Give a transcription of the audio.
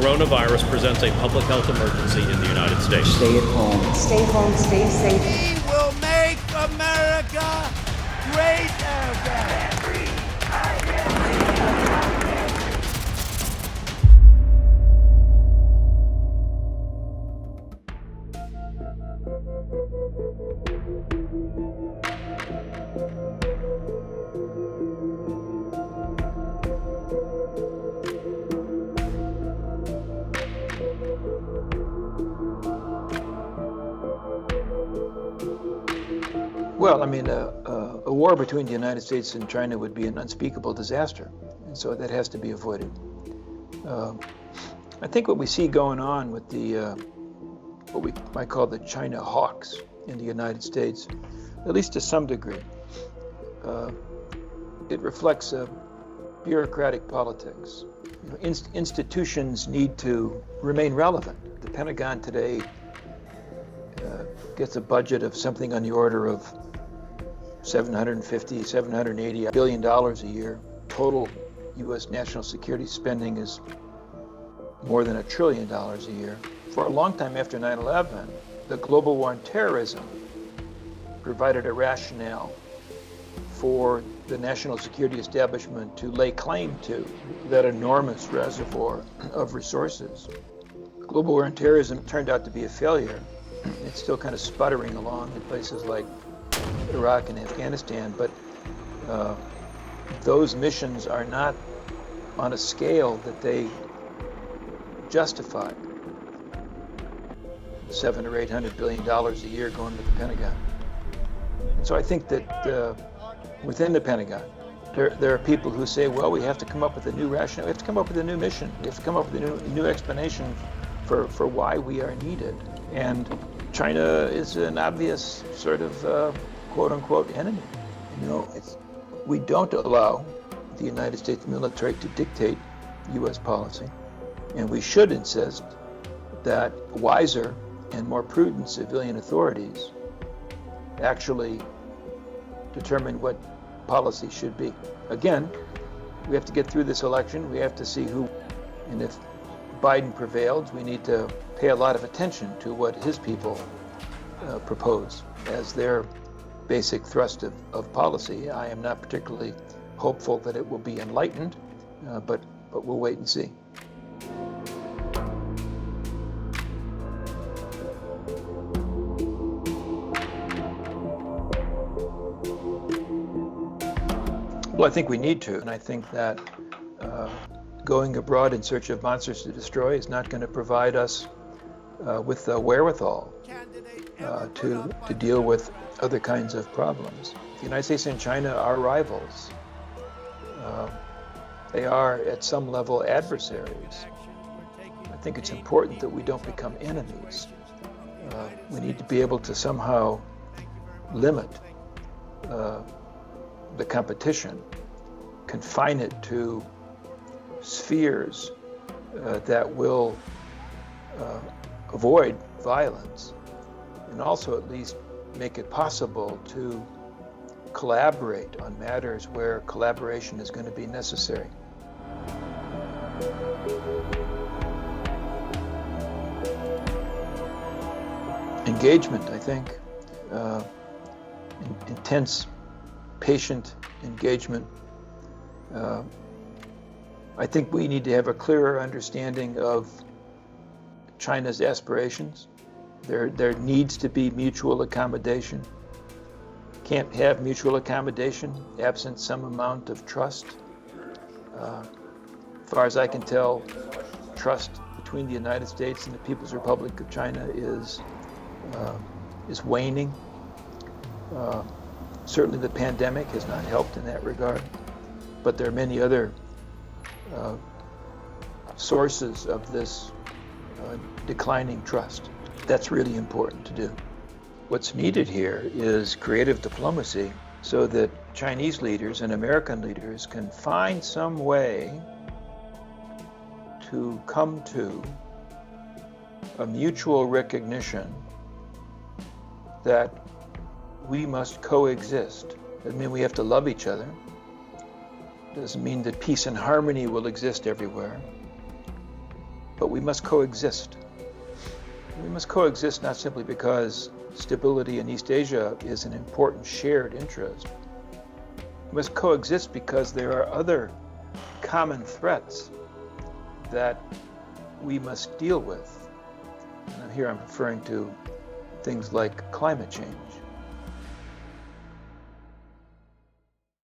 coronavirus presents a public health emergency in the United States. Stay at home. Stay home, stay safe. We will make America great again. Well, I mean, a war between the United States and China would be an unspeakable disaster, and so that has to be avoided. I think what we see going on with the what we might call the China hawks in the United States, at least to some degree, it reflects bureaucratic politics. You know, institutions need to remain relevant. The Pentagon today gets a budget of something on the order of $780 billion a year. Total U.S. national security spending is more than $1 trillion a year. For a long time after 9/11, the global war on terrorism provided a rationale for the national security establishment to lay claim to that enormous reservoir of resources. Global war on terrorism turned out to be a failure. It's still kind of sputtering along in places like Iraq and Afghanistan, but those missions are not on a scale that they justify $700 or $800 billion a year going to the Pentagon. And so I think that within the Pentagon, there are people who say, well, we have to come up with a new rationale, we have to come up with a new mission, we have to come up with a new explanation for why we are needed. And China is an obvious sort of quote-unquote enemy. You know, we don't allow the United States military to dictate U.S. policy, and we should insist that wiser and more prudent civilian authorities actually determine what policy should be. Again, we have to get through this election. We have to see who, and if Biden prevails, we need to pay a lot of attention to what his people propose as their basic thrust of policy. I am not particularly hopeful that it will be enlightened, but we'll wait and see. Well, I think we need to, and I think that going abroad in search of monsters to destroy is not going to provide us with the wherewithal to deal with other kinds of problems. The United States and China are rivals. They are, at some level, adversaries. I think it's important that we don't become enemies. We need to be able to somehow limit the competition, confine it to spheres that will avoid violence, and also at least make it possible to collaborate on matters where collaboration is going to be necessary. Engagement, I think, intense, patient engagement. I think we need to have a clearer understanding of China's aspirations. There needs to be mutual accommodation. Can't have mutual accommodation absent some amount of trust. As far as I can tell, trust between the United States and the People's Republic of China is waning. Certainly the pandemic has not helped in that regard, but there are many other sources of this declining trust. That's really important to do. What's needed here is creative diplomacy so that Chinese leaders and American leaders can find some way to come to a mutual recognition that we must coexist. Doesn't mean we have to love each other. Doesn't mean that peace and harmony will exist everywhere. but we must coexist. We must coexist not simply because stability in East Asia is an important shared interest. We must coexist because there are other common threats that we must deal with. And here I'm referring to things like climate change.